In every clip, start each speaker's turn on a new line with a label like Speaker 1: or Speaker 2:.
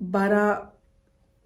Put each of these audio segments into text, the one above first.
Speaker 1: 12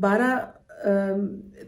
Speaker 1: 12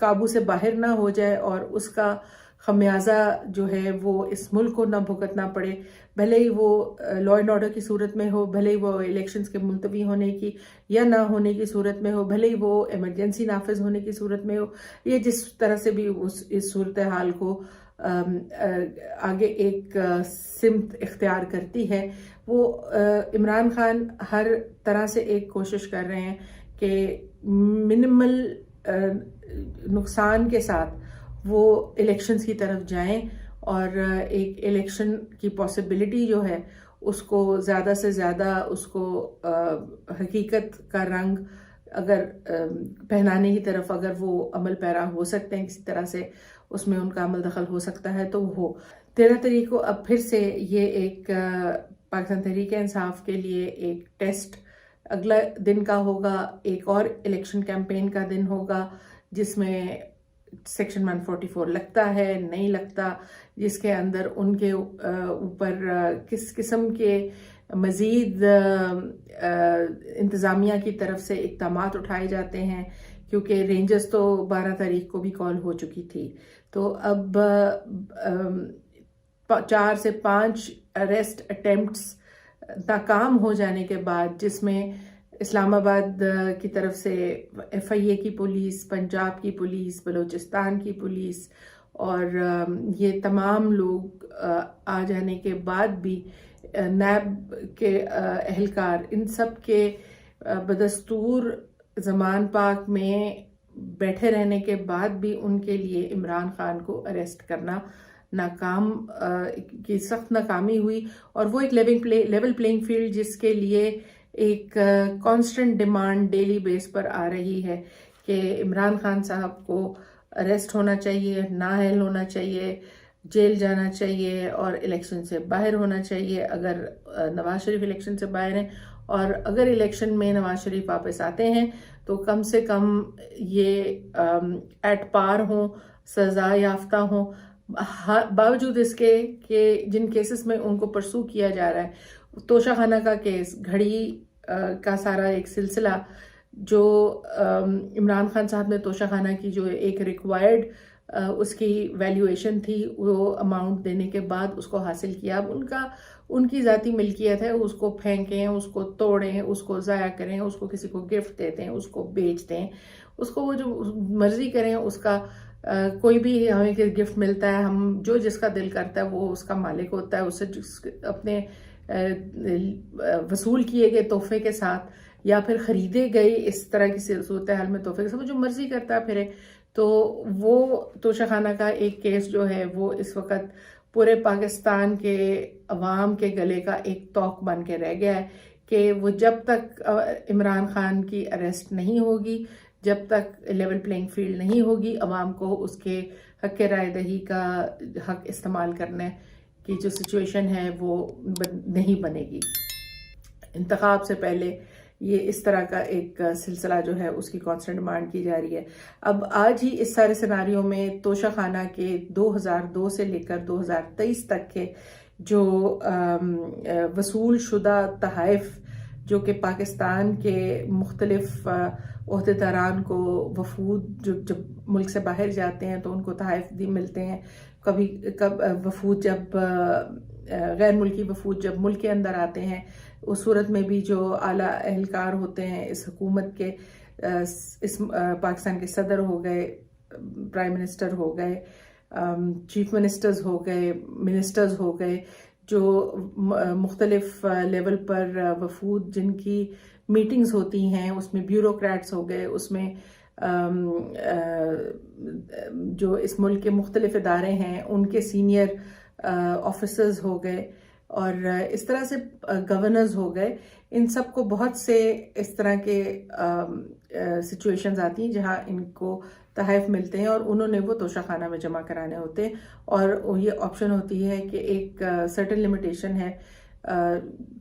Speaker 1: قابو سے باہر نہ ہو جائے اور اس کا خمیازہ جو ہے وہ اس ملک کو نہ بھگتنا پڑے، بھلے ہی وہ لا اینڈ آرڈر کی صورت میں ہو، بھلے ہی وہ الیکشنز کے ملتوی ہونے کی یا نہ ہونے کی صورت میں ہو، بھلے ہی وہ ایمرجنسی نافذ ہونے کی صورت میں ہو، یہ جس طرح سے بھی اس صورتحال کو آگے ایک سمت اختیار کرتی ہے، وہ عمران خان ہر طرح سے ایک کوشش کر رہے ہیں کہ منیمل نقصان کے ساتھ وہ الیکشنز کی طرف جائیں اور ایک الیکشن کی پاسبلٹی جو ہے اس کو زیادہ سے زیادہ اس کو حقیقت کا رنگ اگر پہنانے کی طرف اگر وہ عمل پیرا ہو سکتے ہیں، کسی طرح سے اس میں ان کا عمل دخل ہو سکتا ہے تو وہ ہو۔ 13 تاریخ کو اب پھر سے یہ ایک پاکستان تحریک انصاف کے لیے ایک ٹیسٹ اگلا دن کا ہوگا، ایک اور الیکشن کیمپین کا دن ہوگا جس میں سیکشن 144 لگتا ہے نہیں لگتا، جس کے اندر ان کے اوپر کس قسم کے مزید انتظامیہ کی طرف سے اقدامات اٹھائے جاتے ہیں، کیونکہ رینجرز تو 12 تاریخ کو بھی کال ہو چکی تھی، تو اب 4 سے 5 اریسٹ اٹیمپٹس ناکام ہو جانے کے بعد، جس میں اسلام آباد کی طرف سے FIA کی پولیس، پنجاب کی پولیس، بلوچستان کی پولیس اور یہ تمام لوگ آ جانے کے بعد بھی نیب کے اہلکار، ان سب کے بدستور زمان پاک میں بیٹھے رہنے کے بعد بھی ان کے لیے عمران خان کو اریسٹ کرنا ناکام کی سخت ناکامی ہوئی، اور وہ ایک لیول پلینگ فیلڈ جس کے لیے ایک کانسٹنٹ ڈیمانڈ ڈیلی بیس پر آ رہی ہے کہ عمران خان صاحب کو اریسٹ ہونا چاہیے، نااہل ہونا چاہیے، جیل جانا چاہیے اور الیکشن سے باہر ہونا چاہیے اگر نواز شریف الیکشن سے باہر ہیں، اور اگر الیکشن میں نواز شریف واپس آتے ہیں تو کم سے کم یہ ایٹ پار ہوں، سزا یافتہ ہوں، باوجود اس کے کہ جن کیسز میں ان کو پرسو کیا جا رہا ہے، توشہ خانہ کا کیس، گھڑی کا سارا ایک سلسلہ جو عمران خان صاحب نے توشہ خانہ کی جو ایک ریکوائرڈ اس کی ویلیویشن تھی وہ اماؤنٹ دینے کے بعد اس کو حاصل کیا، اب ان کی ذاتی ملکیت ہے، اس کو پھینکیں، اس کو توڑیں، اس کو ضائع کریں، اس کو کسی کو گفٹ دیتے ہیں، اس کو بیچ دیں، اس کو وہ جو مرضی کریں، اس کا کوئی بھی ہمیں گفٹ ملتا ہے، ہم جو جس کا دل کرتا ہے وہ اس کا مالک ہوتا ہے، اسے اپنے وصول کیے گئے تحفے کے ساتھ یا پھر خریدے گئے اس طرح کی صورتحال میں تحفے کے ساتھ جو مرضی کرتا ہے پھرے، تو وہ توشہ خانہ کا ایک کیس جو ہے وہ اس وقت پورے پاکستان کے عوام کے گلے کا ایک توق بن کے رہ گیا ہے کہ وہ جب تک عمران خان کی اریسٹ نہیں ہوگی، جب تک لیول پلینگ فیلڈ نہیں ہوگی، عوام کو اس کے حق رائے دہی کا حق استعمال کرنے کی جو سچویشن ہے وہ نہیں بنے گی۔ انتخاب سے پہلے یہ اس طرح کا ایک سلسلہ جو ہے اس کی کانسٹنٹ ڈیمانڈ کی جا رہی ہے۔ اب آج ہی اس سارے سیناریو میں توشہ خانہ کے 2002 سے لے کر 2023 تک کے جو وصول شدہ تحائف جو کہ پاکستان کے مختلف عہدیداران کو وفود جب ملک سے باہر جاتے ہیں تو ان کو تحائف ملتے ہیں، کبھی وفود جب غیر ملکی وفود جب ملک کے اندر آتے ہیں اس صورت میں بھی جو اعلیٰ اہلکار ہوتے ہیں اس حکومت کے، اس پاکستان کے صدر ہو گئے، پرائم منسٹر ہو گئے، چیف منسٹرز ہو گئے، منسٹرز ہو گئے، جو مختلف لیول پر وفود جن کی میٹنگز ہوتی ہیں، اس میں بیوروکریٹس ہو گئے، اس میں جو اس ملک کے مختلف ادارے ہیں ان کے سینئر آفیسرز ہو گئے، اور اس طرح سے گورنرز ہو گئے، ان سب کو بہت سے اس طرح کے سچویشنز آتی ہیں جہاں ان کو تحائف ملتے ہیں اور انہوں نے وہ توشہ خانہ میں جمع کرانے ہوتے ہیں، اور یہ آپشن ہوتی ہے کہ ایک سرٹن لمیٹیشن ہے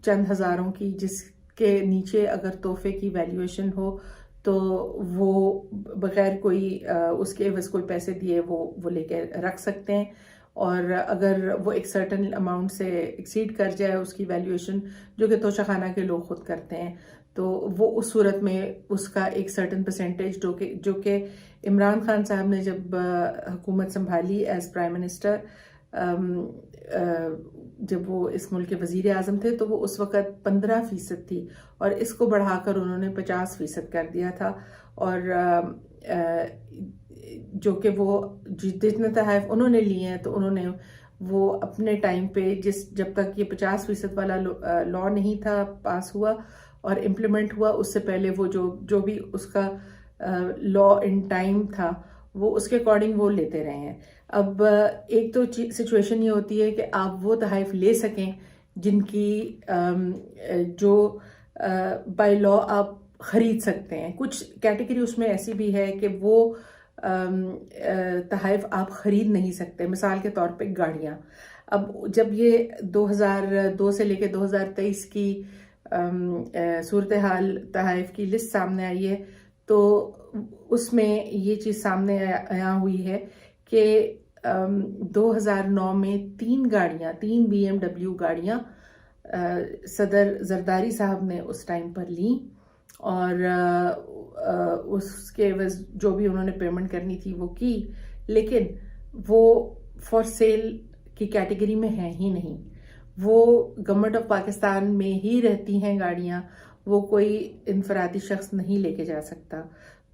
Speaker 1: چند ہزاروں کی، جس کے نیچے اگر تحفے کی ویلیویشن ہو تو وہ بغیر کوئی اس کے عوض کوئی پیسے دیے وہ لے کے رکھ سکتے ہیں، اور اگر وہ ایک سرٹن اماؤنٹ سے ایکسیڈ کر جائے اس کی ویلیویشن جو کہ توشہ خانہ کے لوگ خود کرتے ہیں تو وہ اس صورت میں اس کا ایک سرٹن پرسنٹیج جو کہ عمران خان صاحب نے جب حکومت سنبھالی ایز پرائم منسٹر، جب وہ اس ملک کے وزیر اعظم تھے، تو وہ اس وقت 15% تھی، اور اس کو بڑھا کر انہوں نے 50% کر دیا تھا. اور جو کہ وہ جتنے تحائف انہوں نے لیے ہیں تو انہوں نے وہ اپنے ٹائم پہ جب تک یہ 50% والا لا نہیں تھا پاس ہوا اور امپلیمنٹ ہوا، اس سے پہلے وہ جو بھی اس کا لا ان ٹائم تھا وہ اس کے اکارڈنگ وہ لیتے رہے ہیں. اب ایک تو سچویشن یہ ہوتی ہے کہ آپ وہ تحائف لے سکیں جن کی جو بائی لا آپ خرید سکتے ہیں. کچھ کیٹیگری اس میں ایسی بھی ہے کہ وہ تحائف آپ خرید نہیں سکتے. مثال کے طور پہ گاڑیاں. اب جب یہ 2002 سے لے کے 2023 کی صورتحال تحائف کی لسٹ سامنے آئی ہے، تو اس میں یہ چیز سامنے آیا ہوئی ہے کہ 2009 میں 3 BMW گاڑیاں صدر زرداری صاحب نے اس ٹائم پر لیں، اور اس کے عوض جو بھی انہوں نے پیمنٹ کرنی تھی وہ کی، لیکن وہ فار سیل کی کیٹیگری میں ہیں ہی نہیں. وہ گورنمنٹ آف پاکستان میں ہی رہتی ہیں گاڑیاں، وہ کوئی انفرادی شخص نہیں لے کے جا سکتا.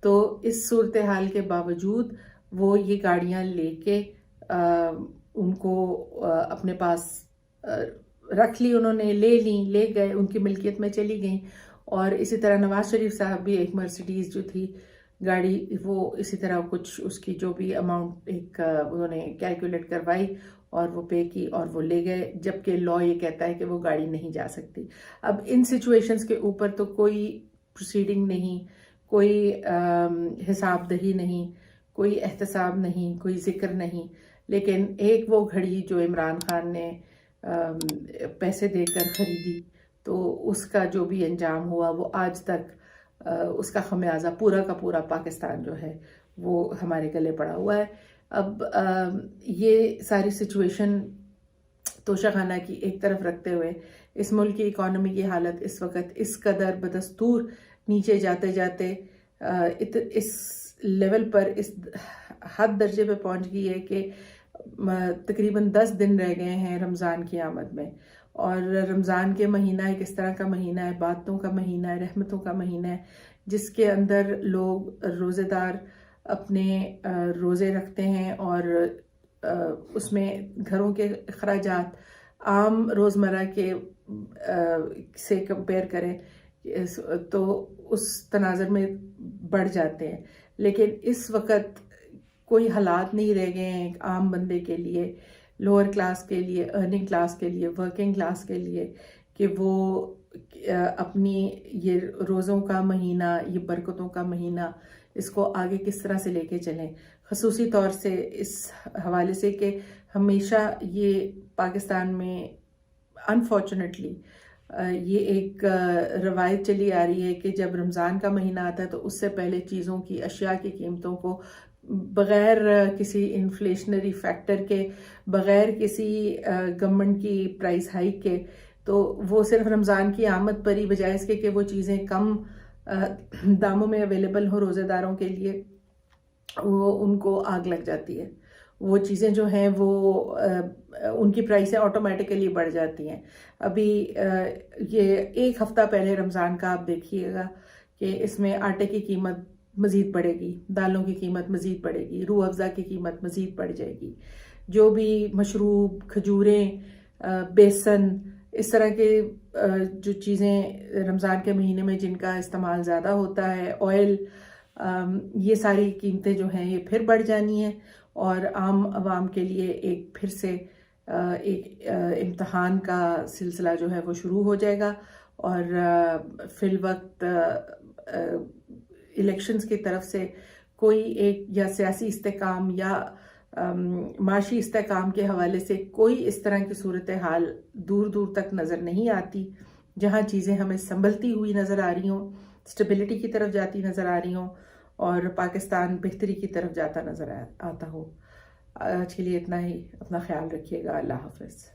Speaker 1: تو اس صورتحال کے باوجود وہ یہ گاڑیاں لے کے ان کو اپنے پاس رکھ لی، انہوں نے لے گئے، ان کی ملکیت میں چلی گئیں. اور اسی طرح نواز شریف صاحب بھی ایک مرسیڈیز جو تھی گاڑی، وہ اسی طرح کچھ اس کی جو بھی اماؤنٹ ایک انہوں نے کیلکولیٹ کروائی اور وہ پے کی اور وہ لے گئے، جبکہ لا یہ کہتا ہے کہ وہ گاڑی نہیں جا سکتی. اب ان سچویشنز کے اوپر تو کوئی پروسیڈنگ نہیں، کوئی حساب دہی نہیں، کوئی احتساب نہیں، کوئی ذکر نہیں. لیکن ایک وہ گھڑی جو عمران خان نے پیسے دے کر خریدی، تو اس کا جو بھی انجام ہوا وہ آج تک اس کا خمیازہ پورا کا پورا پاکستان جو ہے وہ ہمارے گلے پڑا ہوا ہے. اب یہ ساری سچویشن توشہ خانہ کی ایک طرف رکھتے ہوئے اس ملک کی اکانومی کی حالت اس وقت اس قدر بدستور نیچے جاتے جاتے اس لیول پر، اس حد درجے پہ پہنچ گئی ہے کہ تقریباً 10 دن رہ گئے ہیں رمضان کی آمد میں. اور رمضان کے مہینہ ایک اس طرح کا مہینہ ہے، باتوں کا مہینہ ہے، رحمتوں کا مہینہ ہے، جس کے اندر لوگ روزے دار اپنے روزے رکھتے ہیں، اور اس میں گھروں کے اخراجات عام روزمرہ کے سے کمپیئر کریں تو اس تناظر میں بڑھ جاتے ہیں. لیکن اس وقت کوئی حالات نہیں رہ گئے ہیں ایک عام بندے کے لیے، لوور کلاس کے لیے، ارننگ کلاس کے لیے، ورکنگ کلاس کے لیے، کہ وہ اپنی یہ روزوں کا مہینہ، یہ برکتوں کا مہینہ، اس کو آگے کس طرح سے لے کے چلیں. خصوصی طور سے اس حوالے سے کہ ہمیشہ یہ پاکستان میں انفارچونیٹلی یہ ایک روایت چلی آ رہی ہے کہ جب رمضان کا مہینہ آتا ہے تو اس سے پہلے چیزوں کی، اشیاء کی قیمتوں کو بغیر کسی انفلیشنری فیکٹر کے، بغیر کسی گورنمنٹ کی پرائس ہائیک کے، تو وہ صرف رمضان کی آمد پر ہی بجائے اس کے کہ وہ چیزیں کم داموں میں اویلیبل ہو روزے داروں کے لیے، وہ ان کو آگ لگ جاتی ہے. وہ چیزیں جو ہیں وہ ان کی پرائسیں آٹومیٹیکلی بڑھ جاتی ہیں. ابھی یہ ایک ہفتہ پہلے رمضان کا آپ دیکھیے گا کہ اس میں آٹے کی قیمت مزید بڑھے گی، دالوں کی قیمت مزید بڑھے گی، روح افزا کی قیمت مزید بڑھ جائے گی. جو بھی مشروب، کھجوریں، بیسن، اس طرح کے جو چیزیں رمضان کے مہینے میں جن کا استعمال زیادہ ہوتا ہے، آئل، یہ ساری قیمتیں جو ہیں یہ پھر بڑھ جانی ہیں، اور عام عوام کے لیے ایک پھر سے ایک امتحان کا سلسلہ جو ہے وہ شروع ہو جائے گا. اور فی الوقت الیکشنز کی طرف سے کوئی ایک یا سیاسی استحکام یا معاشی استحکام کے حوالے سے کوئی اس طرح کی صورتحال دور دور تک نظر نہیں آتی جہاں چیزیں ہمیں سنبھلتی ہوئی نظر آ رہی ہوں، اسٹیبلٹی کی طرف جاتی نظر آ رہی ہوں، اور پاکستان بہتری کی طرف جاتا نظر آتا ہو. آج کے لیے اتنا ہی. اپنا خیال رکھیے گا. اللہ حافظ.